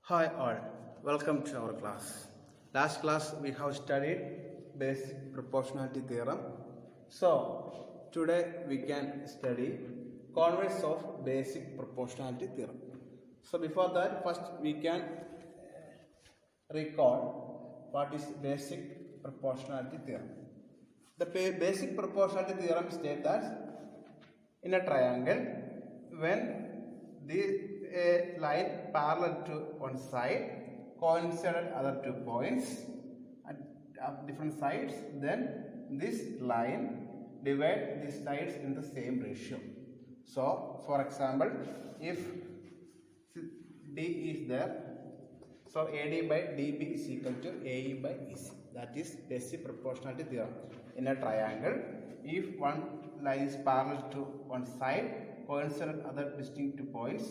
Hi all, welcome to our class. Last class we have studied basic proportionality theorem. So today we can study converse of basic proportionality theorem. So before that, first we can recall what is basic proportionality theorem. The basic proportionality theorem states that in a triangle, when a line parallel to one side coincide at other 2 points at different sides, then this line divide these sides in the same ratio. So for example, if D is there, so AD by DB is equal to AE by EC. That is basic proportionality theorem. In a triangle, if one line is parallel to one side, coincide at other distinct points,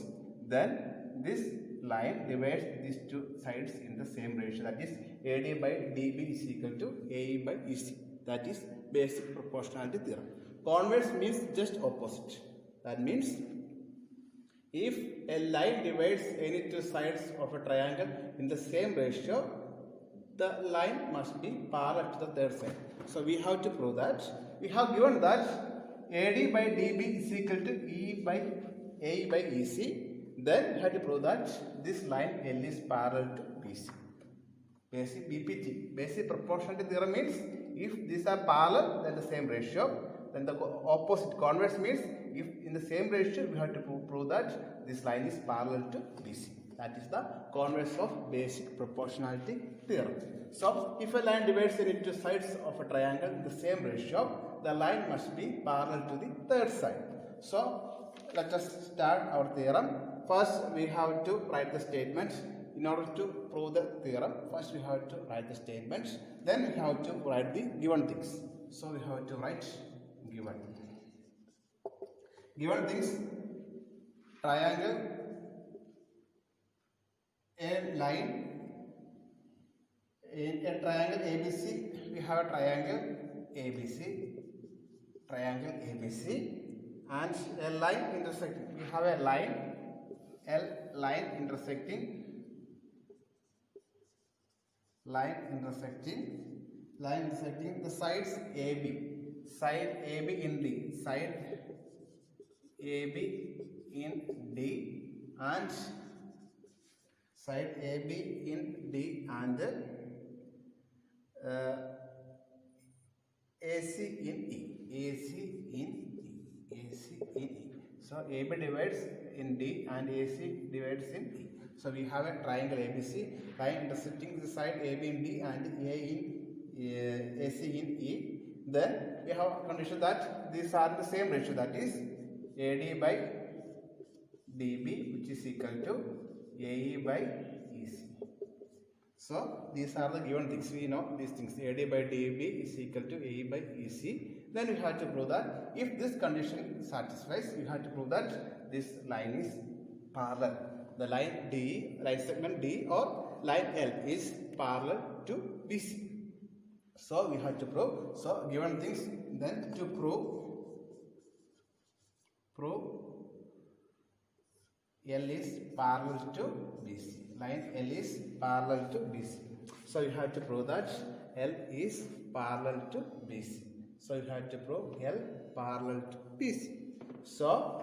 then this line divides these two sides in the same ratio. That is AD by DB is equal to AE by EC. That is basic proportionality theorem. Converse means just opposite. That means if a line divides any two sides of a triangle in the same ratio, the line must be parallel to the third side. So we have to prove that. We have given that AD by DB is equal to E by AE by EC. Then we have to prove that this line L is parallel to BC. Basic BPT, basic proportionality theorem means if these are parallel, then the same ratio. Then the opposite converse means if in the same ratio, we have to prove that this line is parallel to BC. That is the converse of basic proportionality theorem. So if a line divides into two sides of a triangle in the same ratio, the line must be parallel to the third side. So let us start our theorem. First, we have to write the statement. In order to prove the theorem, first we have to write the statements. Then we have to write the given things. So we have to write given things. Triangle, a line. In a triangle ABC, we have a triangle ABC, and a line intersecting. We have a line L, line intersecting the sides AB, side AB in D, side AB in D, and side AB in D, and AC in E. So AB divides in D and AC divides in E. So we have a triangle ABC, line intersecting the side AB in D and AC in E. Then we have a condition that these are the same ratio, that is AD by DB, which is equal to AE by EC. So these are the given things. We know these things. AD by DB is equal to AE by EC. Then we have to prove that if this condition satisfies, we have to prove that this line is parallel. The line D, line segment D or line L is parallel to BC. So we have to prove. So given things, then to prove L is parallel to BC. Line L is parallel to BC. So you have to prove that L is parallel to BC. So you have to prove L parallel to BC. So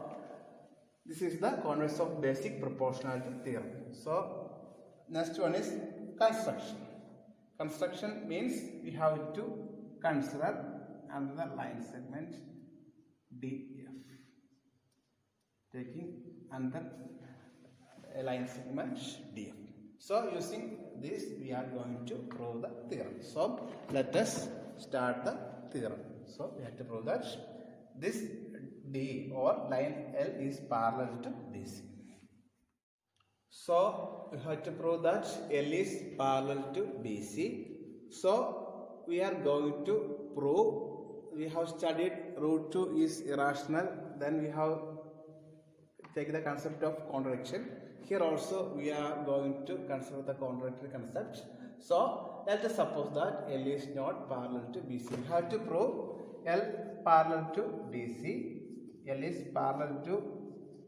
this is the converse of basic proportionality theorem. So next one is construction. Construction means we have to consider another line segment DF. Taking another line segment DF. So using this, we are going to prove the theorem. So let us start the theorem. So we have to prove that this D or line L is parallel to BC. So we have to prove that L is parallel to BC. So we are going to prove, we have studied root 2 is irrational. Then we have taken the concept of contradiction. Here also we are going to consider the contradictory concept. So let us suppose that L is not parallel to BC. We have to prove L parallel to BC. L is parallel to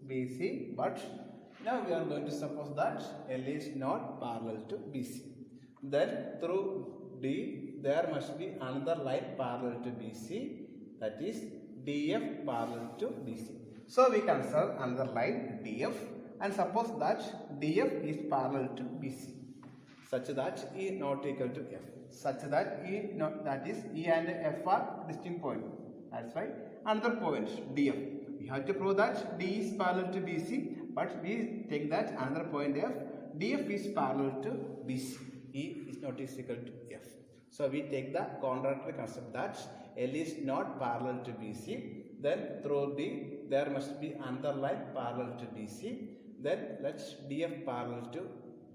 BC, but Now we are going to suppose that L is not parallel to BC. Then through D there must be another line parallel to BC, that is DF parallel to BC. So we consider another line DF and suppose that DF is parallel to BC such that E not equal to F, such that E not, that is E and F are distinct points. That's why another point DF. We have to prove that D is parallel to BC, but we take that another point F, DF is parallel to BC. E is not equal to F. So we take the contradictory concept that L is not parallel to BC. Then through D there must be another line parallel to BC. Then let's DF parallel to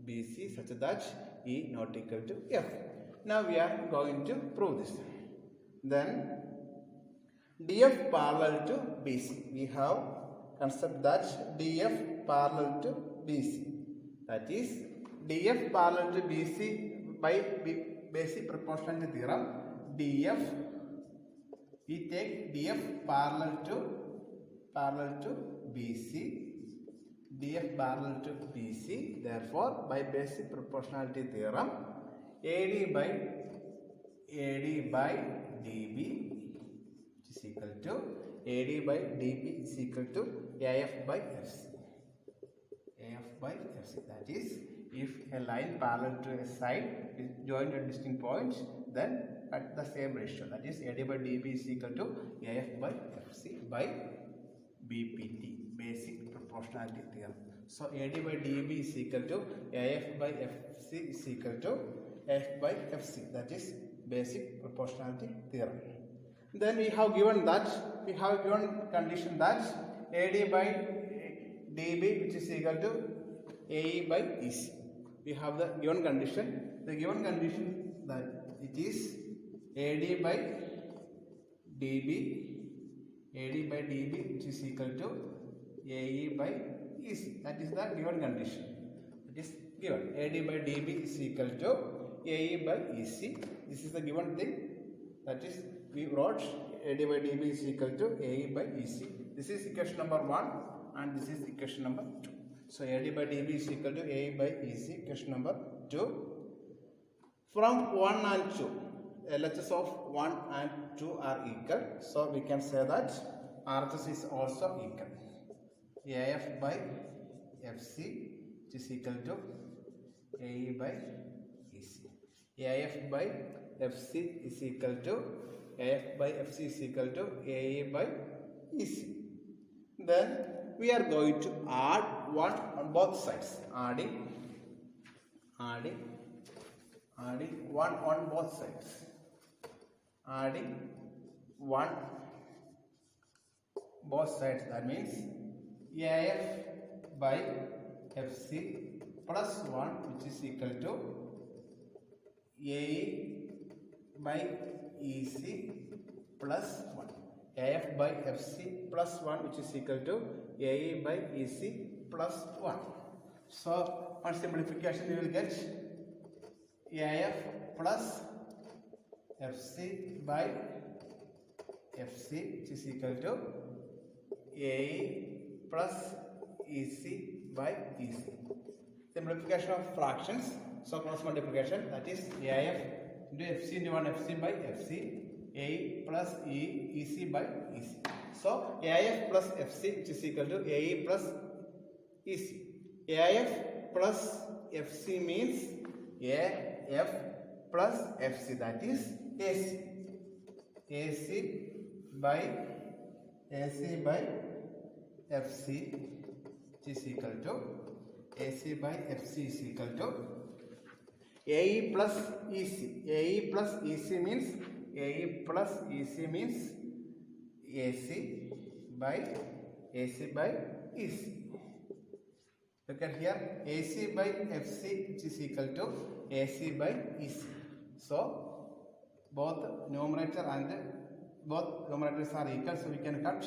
BC such that E not equal to F. Now we are going to prove this. Then DF parallel to BC. We have concept that DF parallel to BC. That is DF parallel to BC by basic proportionality theorem. DF, we take DF parallel to BC. DF parallel to BC. Therefore, by basic proportionality theorem, AD by DB is equal to AD by DB is equal to AF by FC. AF by FC. That is, if a line parallel to a side is joined at distinct points, then at the same ratio. That is, AD by DB is equal to AF by FC by BPT, basic proportionality theorem. So AD by DB is equal to AF by FC is equal to F by FC. That is basic proportionality theorem. Then we have given condition that AD by DB which is equal to AE by EC. We have the given condition. The given condition that it is AD by DB which is equal to AE by EC. That is the given condition. It is given. AD by DB is equal to AE by EC. This is the given thing. That is, we wrote AD by DB is equal to AE by EC. This is equation number 1 and this is equation number 2. So AD by DB is equal to AE by EC, equation number 2. From 1 and 2, LHS of 1 and 2 are equal. So we can say that RHS is also equal. AF by FC which is equal to AE by EC. AF by FC is equal to AF by FC is equal to AE by EC. Then we are going to add 1 on both sides. Adding 1 on both sides. Adding 1 both sides. That means AF by FC plus 1 which is equal to AE by EC plus 1. AF by FC plus 1 which is equal to AE by EC plus 1. So on simplification we will get AF plus FC by FC which is equal to AE plus EC by EC. Simplification of fractions. So cross multiplication, that is AF into FC into 1 FC by FC, AE plus EC by EC. So AF plus FC which is equal to AE plus EC. AF plus FC means AF plus FC, that is AC. AC by FC which is equal to AC by FC is equal to AE plus EC. AE plus EC means AC by EC. Look at here, AC by FC which is equal to AC by EC. So both numerator and both numerators are equal, so we can cut.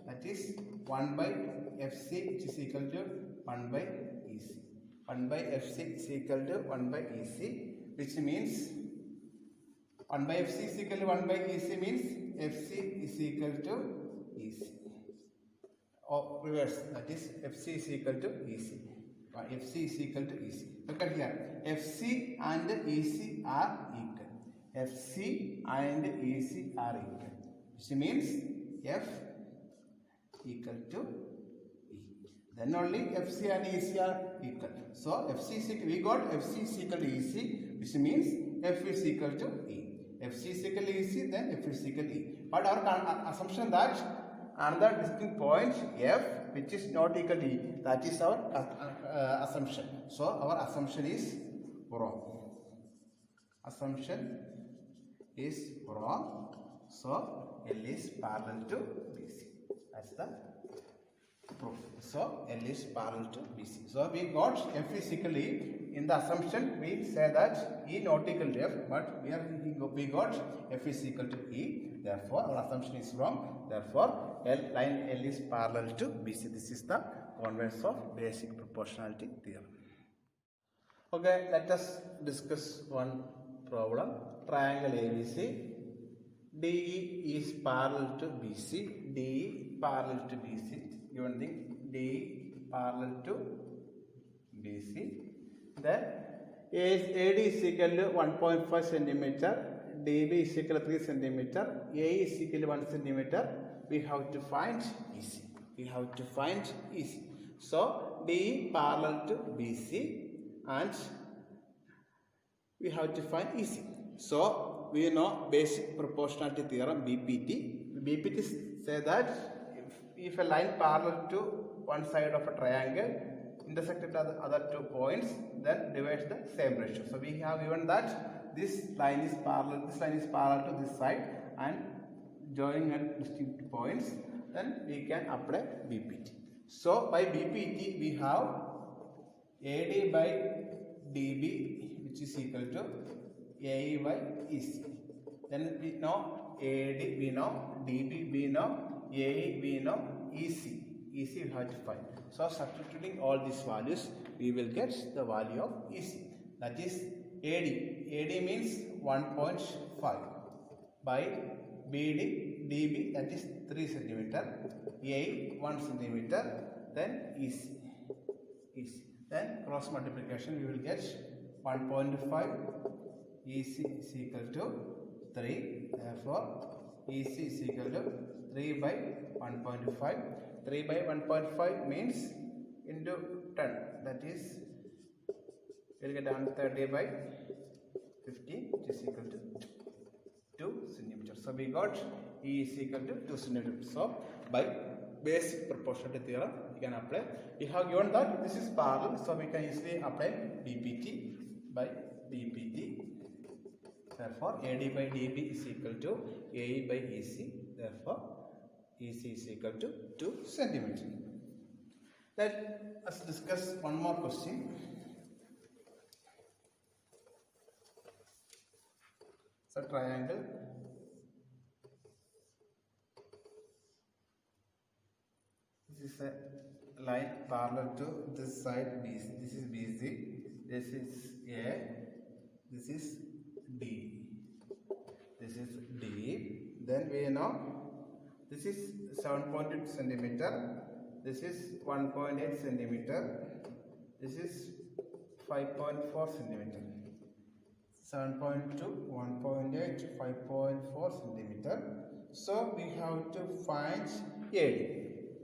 That is 1 by FC which is equal to 1 by EC. 1 by FC is equal to 1 by EC, which means 1 by FC is equal to 1 by EC means FC is equal to EC. or reverse, that is FC is equal to EC. FC is equal to EC. Look at here. FC and EC are equal. FC and EC are equal. Which means F equal to E. Then only FC and EC are equal. So FC is equal, we got FC is equal to EC, which means F is equal to E. FC is equal to EC, then F is equal to E. But our assumption that another distinct point F which is not equal to E, that is our assumption. So our assumption is wrong. Assumption is wrong. So L is parallel to BC. That's the proof. So L is parallel to BC. So we got F is equal to E. In the assumption we say that E not equal to F, but we got F is equal to E. Therefore our assumption is wrong. Therefore line L is parallel to BC. This is the converse of basic proportionality theorem. Okay, let us discuss one problem. Triangle ABC. DE is parallel to BC. DE parallel to BC. Given thing, DE parallel to BC. Then AD is equal to 1.5 centimeter. DB is equal to 3 centimeter. AE is equal to 1 centimeter. We have to find EC. We have to find EC. So DE parallel to BC and we have to find EC. So we know basic proportionality theorem BPT. BPT say that if a line parallel to one side of a triangle intersected other 2 points, then divides the same ratio. So we have given that this line is parallel to this side and joining at distinct points, then we can apply BPT. So by BPT we have AD by DB which is equal to AE by EC. Then we know AD, we know DB, we know AE, we know EC. EC we have to find. So substituting all these values, we will get the value of EC. That is AD. AD means 1.5 by BD, DB, that is 3 centimeter, AE 1 centimeter, then EC. Then cross multiplication, we will get 1.5 EC is equal to 3. Therefore, EC is equal to 3 by 1.5. 3 by 1.5 means into 10. That is, we will get 130 by 50, which is equal to 2 centimeters. So we got E is equal to 2 centimeters. So by basic proportionality theorem, we can apply. We have given that this is parallel, so we can easily apply BPT by BPT. Therefore, AD by DB is equal to AE by EC. Therefore, EC is equal to 2 centimeters. Let us discuss one more question. So triangle. This is a line parallel to this side BC. This is BC. This is A. This is D. This is D. Then we know this is 7.8 centimeter. This is 1.8 centimeter. This is 5.4 centimeter. 7.2, 1.8, 5.4 centimeter. So we have to find AD.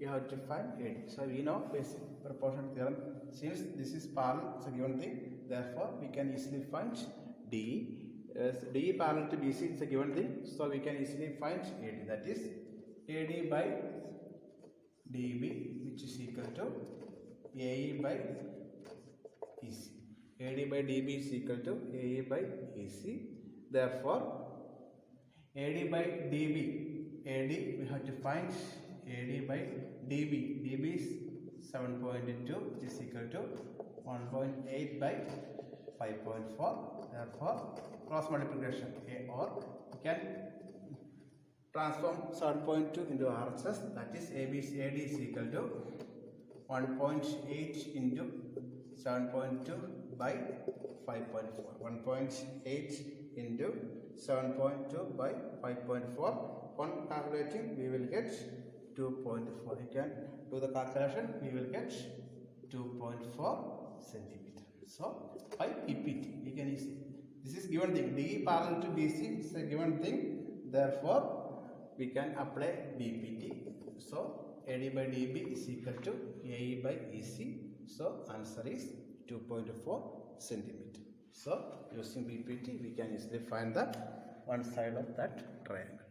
We have to find AD. So we know basic proportion theorem. Since this is parallel, it's a given thing. Therefore, we can easily find D. D parallel to BC is a given thing. So we can easily find AD. That is AD by DB, which is equal to AE by EC. AD by DB is equal to AE by EC. Therefore, AD by DB, AD we have to find AD by DB. DB is 7.2, which is equal to 1.8 by 5.4. Therefore, cross multiplication or we can transform 7.2 into RHS. That is AD is equal to 1.8 into 7.2 by 5.4. 1.8 into 7.2 by 5.4. On calculating, we will get 2.4. We can do the calculation, we will get 2.4 centimeter. So by PPT, we can use this is given thing. DE parallel to BC is a given thing. Therefore, we can apply BPT. So AD by DB is equal to AE by EC. So answer is 2.4 centimeter. So using BPT, we can easily find the one side of that triangle.